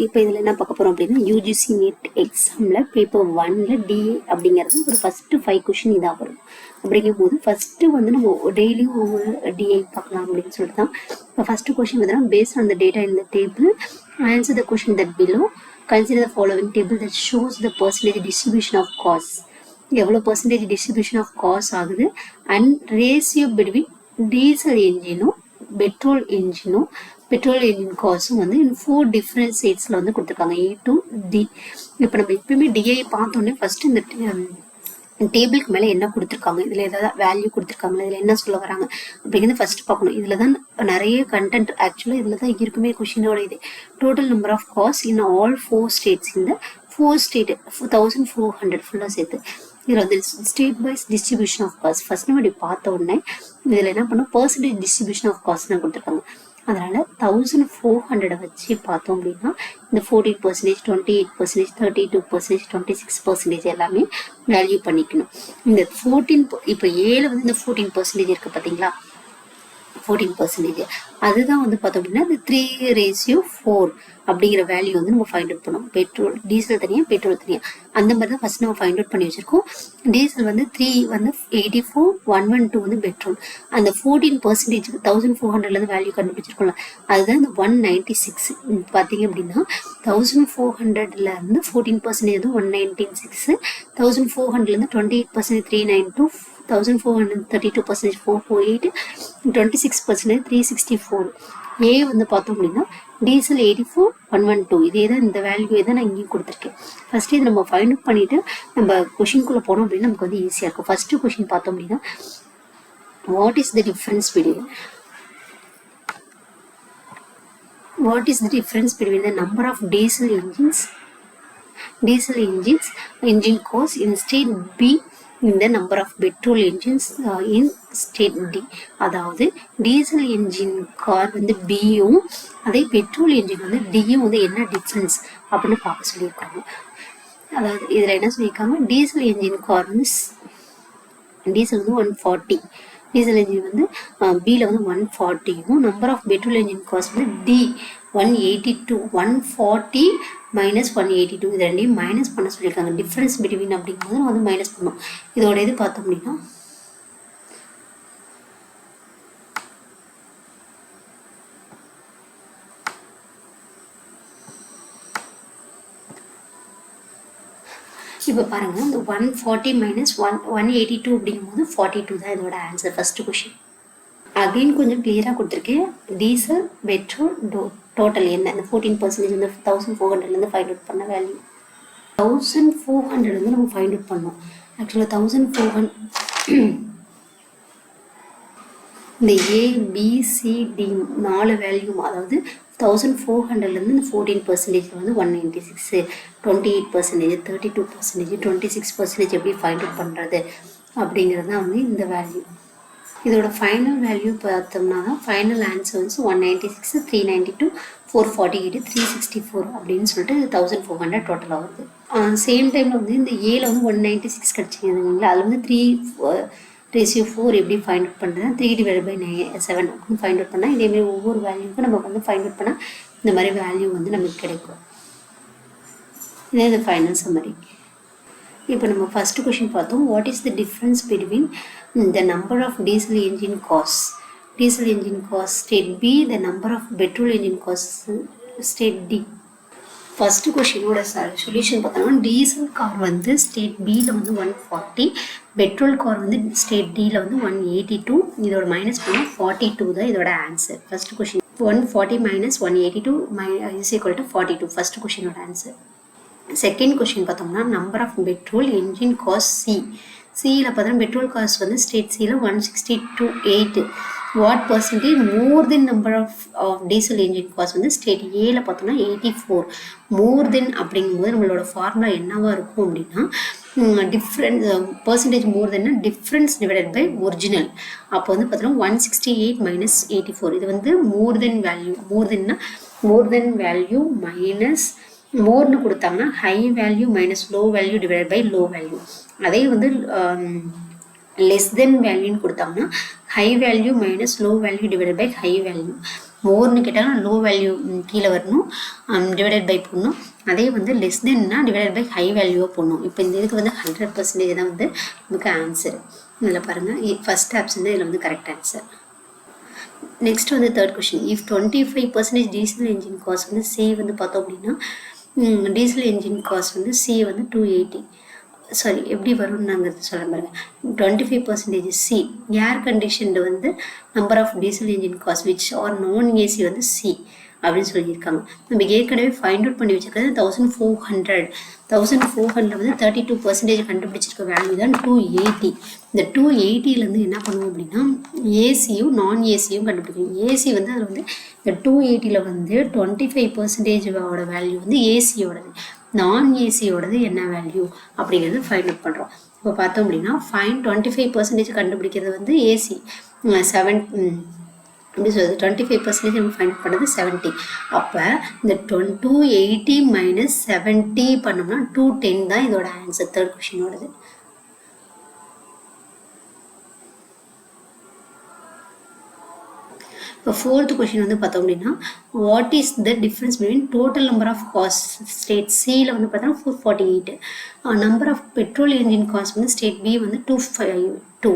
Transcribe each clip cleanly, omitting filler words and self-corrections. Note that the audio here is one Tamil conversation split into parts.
இப்போ இதில் என்ன பார்க்க போகிறோம் அப்படின்னா யூஜிசி நீட் எக்ஸாமில் பேப்பர் 1ல் டிஏ அப்படிங்கிறது ஒரு ஃபஸ்ட்டு 5 கொஷின் இதாக வரும். அப்படிங்கும் போது ஃபஸ்ட்டு வந்து நம்ம டெய்லியும் ஒவ்வொரு டிஏ பார்க்கலாம் அப்படின்னு சொல்லிட்டு தான். இப்போ ஃபஸ்ட்டு கொஷின் பார்த்தீங்கன்னா based on the data in the table answer the question that below consider the following table that shows the percentage distribution of cars. எவ்வளோ பர்சன்டேஜ் டிஸ்ட்ரிபியூஷன் ஆஃப் காஸ் ஆகுது அண்ட் ரேஷியோ பிட்வீன் டீசல் என்ஜினும் பெட்ரோல் என்ஜினும் பெட்ரோல் என்ஜின் காசும் வந்து 4 டிஃப்ரெண்ட் ஸ்டேட்ஸில் வந்து கொடுத்துருக்காங்க A to D. இப்போ நம்ம எப்பயுமே டிஐ பார்த்தோன்னே ஃபஸ்ட்டு இந்த டேபிளுக்கு மேலே என்ன கொடுத்துருக்காங்க, இதில் ஏதாவது வேல்யூ கொடுத்துருக்காங்களா, இதில் என்ன சொல்ல வராங்க அப்படிங்கிறது ஃபஸ்ட்டு பார்க்கணும். இதில் தான் நிறைய கண்டென்ட் ஆக்சுவலாக இதில் தான் இருக்குமே கொஷினோட இது. Total number of cars in all 4 states, இந்த 4 ஸ்டேட் 1400 ஃபுல்லாக சேர்த்து இதில் வந்து ஸ்டேட் வைஸ் டிஸ்ட்ரிபியூஷன் ஆஃப் காஸ்ட் ஃபர்ஸ்ட் நம்ம இப்படி பார்த்த உடனே இதில் என்ன பண்ணோம், பர்சன்டேஜ் டிஸ்ட்ரிபியூஷன் ஆஃப் காஸ்ட் தான் கொடுத்துருக்காங்க. அதனால் 1400 வச்சு பார்த்தோம் அப்படின்னா இந்த 14%, 28%, 32%, 26% எல்லாமே வேல்யூ பண்ணிக்கணும். இந்த 14 இப்போ ஏல வந்து இந்த 14% இருக்குது பார்த்தீங்களா, 14% அதுதான் வந்து பார்த்தோம் அப்படின்னா இந்த 3:4 அப்படிங்கிற வேல்யூ வந்து நம்ம ஃபைண்ட் அவுட் பண்ணோம். பெட்ரோல் டீசல் தனியாக பெட்ரோல் தனியாக அந்த மாதிரி தான் ஃபஸ்ட் நம்ம ஃபைண்ட் அவுட் பண்ணி வச்சுருக்கோம். டீசல் வந்து 3 வந்து 84, 112 வந்து பெட்ரோல். அந்த 14% 1400 வேல்யூ கண்டுபிடிச்சிருக்கோம்ல அதுதான் இந்த 196. பார்த்தீங்க அப்படின்னா 1400 14% வந்து 196, 1400 28% 392, 1432% 448, 26% 364. ஏ வந்து பார்த்தோம் அப்படின்னா டீசல் 84, 112 இதே தான், இந்த வேல்யூ தான் நான் இங்கேயும் கொடுத்துருக்கேன். ஃபர்ஸ்ட் இது நம்ம ஃபைண்ட் அவுட் பண்ணிட்டு நம்ம கொஷின்குள்ளே போனோம் அப்படின்னா நமக்கு வந்து ஈஸியாக இருக்கும். ஃபர்ஸ்ட் கொஷின் பார்த்தோம் அப்படின்னா what is the difference between the number of diesel engines engine cost in state B in the number of petrol engines in state D. அதாவது டீசல் என்ஜின் கார் வந்து பியும் அதே பெட்ரோல் என்ஜின் வந்து டியும் வந்து என்ன டிஃப்ரென்ஸ் அப்படின்னு பார்க்க சொல்லியிருக்காங்க. அதாவது இதில் என்ன சொல்லியிருக்காங்க, டீசல் என்ஜின் கார் வந்து டீசல் வந்து 140, டீசல் என்ஜின் வந்து பியில் வந்து 140யும் நம்பர் ஆஃப் பெட்ரோல் என்ஜின் காஸ்ட் வந்து டி 182, 140 மைனஸ் 182 இது ரெண்டையும் மைனஸ் பண்ண சொல்லியிருக்காங்க. டிஃப்ரென்ஸ் பிட்வீன் அப்படிங்கும்போது நம்ம வந்து மைனஸ் பண்ணோம். இதோட இது பார்த்தோம் அப்படின்னா இப்போ பாருங்க இந்த 140 மைனஸ் 182 அப்படிங்கும்போது 42 தான் இதோட ஆன்சர் ஃபர்ஸ்ட் கொஷின். அகைன் கொஞ்சம் கிளியராக கொடுத்துருக்கேன். டீசல் பெட்ரோல் டோட்டல் என்ன இந்த 14% இந்த 1400 ஃபைண்ட் அவுட் பண்ண வேல்யூ 1400 வந்து நம்ம ஃபைண்ட் அவுட் பண்ணோம். ஆக்சுவலாக 1400 இந்த ABCD 4 வேல்யூ, அதாவது 1400 இந்த 14% வந்து 196, 28%, 32%, 26% எப்படி ஃபைண்ட் அவுட் பண்ணுறது அப்படிங்கிறது தான் வந்து இந்த வேல்யூ. இதோட ஃபைனல் வேல்யூ பார்த்தோம்னா ஃபைனல் ஆன்சர் வந்து 196, 392, 448, 364 அப்படின்னு சொல்லிட்டு 1400 டோட்டலாக வருது. சேம் டைமில் வந்து இந்த ஏல வந்து 196 கிடச்சிங்க, அதில் வந்து 3:4 எப்படி ஃபைண்ட் அவுட் பண்ணுறது 3/7 அப்படின்னு ஃபைண்ட் அவுட் பண்ணால் இதேமாதிரி ஒவ்வொரு வேல்யூக்கும் நம்ம வந்து ஃபைண்ட் அவுட் பண்ணால் இந்த மாதிரி வேல்யூ வந்து நமக்கு கிடைக்கும். இதே இந்த ஃபைனல் சம்மரி. இப்போ நம்ம ஃபர்ஸ்ட் கொஷின் பார்த்தோம், what is the difference between the number of diesel engine cost state B, the number of petrol engine cost state D. First கொஷினோட சொல்யூஷன் பார்த்தோம்னா டீசல் கார் வந்து ஸ்டேட் பியில் வந்து 140, பெட்ரோல் கார் வந்து ஸ்டேட் டியில் வந்து 182, இதோட மைனஸ் பண்ணால் 42 தான் இதோட answer. First question 140 minus 182 is equal to 42 first கொஷினோட ஆன்சர். செகண்ட் கொஷின் பார்த்தோம்னா நம்பர் ஆஃப் பெட்ரோல் என்ஜின் காஸ்ட் சியில் பார்த்தோம்னா பெட்ரோல் காஸ்ட் வந்து ஸ்டேட் சியில் 162.8, what percentage more than number of diesel engine காஸ்ட் வந்து ஸ்டேட் ஏல பார்த்தோம்னா 84. மோர் தென் அப்படிங்கும்போது நம்மளோட ஃபார்முலா என்னவா இருக்கும் அப்படின்னா different percentage more than difference divided by original. அப்போ வந்து பார்த்தோம்னா 168 மைனஸ் 84 இது வந்து more than value. More than value minus மோர்னு கொடுத்தாங்கன்னா high value minus low value divide by low value. அதே வந்து லெஸ் தென் வேல்யூன்னு கொடுத்தாங்கன்னா high value minus low value divide by high value. மோர்னு கேட்டாங்கன்னா லோ வேல்யூ கீழே வரணும், டிவைடட் பை போடணும். அதே வந்து லெஸ் தென்னா டிவைடட் பை ஹை வேல்யூவாக போடணும். இப்போ இந்த இதுக்கு வந்து 100% தான் வந்து நமக்கு ஆன்சர். இதில் பாருங்கள், ஃபர்ஸ்ட் ஆப்ஷன் தான் இதில் வந்து கரெக்ட் ஆன்சர். நெக்ஸ்ட் வந்து third question, if 25% diesel engine காஸ்ட் வந்து சி வந்து பார்த்தோம் அப்படின்னா டீசல் என்ஜின் காஸ்ட் வந்து சி வந்து 280. சாரி, எப்படி வரும்னு நாங்கள் சொல்ல பாருங்க. 25% சி ஏர் கண்டிஷன்டு வந்து நம்பர் ஆஃப் டீசல் என்ஜின் காஸ்ட் விச் ஆர் நான் ஏசி வந்து சி அப்படின்னு சொல்லியிருக்காங்க. நம்ம ஏற்கனவே ஃபைண்ட் அவுட் பண்ணி வச்சுருக்கிறது 1400 வந்து 32% கண்டுபிடிச்சிருக்க வேல்யூ தான் 280. இந்த 280லேருந்து என்ன பண்ணுவோம் அப்படின்னா ஏசியும் நான் ஏசியும் கண்டுபிடிக்கணும். ஏசி வந்து அதில் வந்து இந்த 280ல் வந்து 25%ஓட வேல்யூ வந்து ஏசியோடது, நான் ஏசியோடது என்ன வேல்யூ அப்படிங்கிறது ஃபைண்ட் அவுட் பண்ணுறோம். இப்போ பார்த்தோம் அப்படின்னா 25% கண்டுபிடிக்கிறது வந்து ஏசி 7 எப்படி சொல்கிறது 25% நம்ம ஃபைண்ட் அவுட் பண்ணுறது 70. அப்போ இந்த 280 மைனஸ் 70 பண்ணோம்னா 210 தான் இதோட ஆன்சர், தேர்ட் கொஷினோடது. இப்போ ஃபோர்த் கொஷின் வந்து பார்த்தோம் அப்படின்னா what is the difference between total number of காஸ்ட் ஸ்டேட் சியில் வந்து பார்த்தோம்னா 448, நம்பர் ஆஃப் பெட்ரோல் என்ஜின் காஸ்ட் வந்து ஸ்டேட் பி வந்து 252.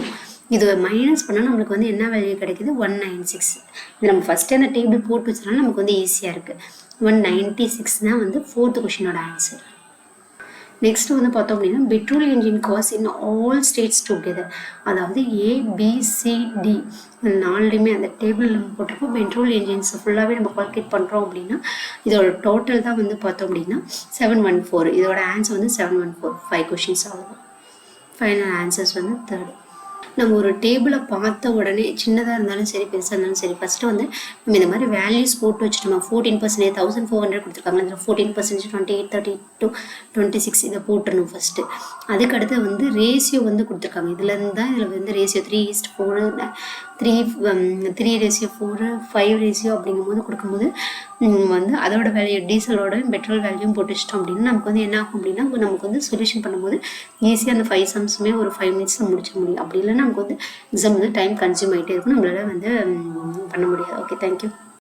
இது மைனஸ் பண்ணால் நம்மளுக்கு வந்து என்ன வேல்யூ கிடைக்குது 196. இது நம்ம ஃபஸ்ட்டு அந்த டேபிள் போட்டு வச்சனால நமக்கு வந்து ஈஸியாக இருக்குது. 196 தான் வந்து ஃபோர்த் கொஷினோட ஆன்சர். நெக்ஸ்ட் வந்து பார்த்தோம் அப்படின்னா petrol engine cost in all states together, அதாவது ABCD 4லையுமே அந்த டேபிள் நம்ம போட்டிருக்கோம். பெட்ரோல் என்ஜின்ஸ் ஃபுல்லாகவே நம்ம கால்குலேட் பண்ணுறோம் அப்படின்னா இதோட டோட்டல் தான் வந்து பார்த்தோம் அப்படின்னா 714. இதோட ஆன்சர் வந்து 714. 5 கொஷின்ஸ் ஆகும். ஃபைனல் ஆன்சர்ஸ் வந்து தேர்ட். நம்ம ஒரு டேபிளை பார்த்த உடனே சின்னதாக இருந்தாலும் சரி பெருசாக இருந்தாலும் சரி ஃபஸ்ட்டு வந்து நம்ம இந்த மாதிரி வேல்யூஸ் போட்டு வச்சுட்டோமா 14% 1400 கொடுத்துருக்காங்க, அதில் 14% 28 32 26 இதை போட்டுடணும் ஃபஸ்ட்டு. அதுக்கடுத்து வந்து ரேஷியோ வந்து கொடுத்துருக்காங்க, இதுலேருந்து தான் இதில் வந்து ரேஷியோ 3:4 3:4 5 ரேஷியோ அப்படிங்கும்போது கொடுக்கும்போது வந்து அதோட வேல்யூ டீசலோட பெட்ரோல் வேல்யூவும் போட்டு வச்சிட்டோம் அப்படின்னா நமக்கு வந்து என்ன ஆகும் அப்படின்னா நமக்கு வந்து சொல்யூஷன் பண்ணும்போது ஈஸியாக அந்த 5 சம்ஸுமே ஒரு 5 மினிட்ஸில் முடிச்சிட முடியும். அப்படி இல்லைன்னா நமக்கு வந்து எக்ஸாம் வந்து டைம் கன்சியூம் ஆகிட்டே இருக்கும், நம்மளால வந்து பண்ண முடியாது. Okay, thank you.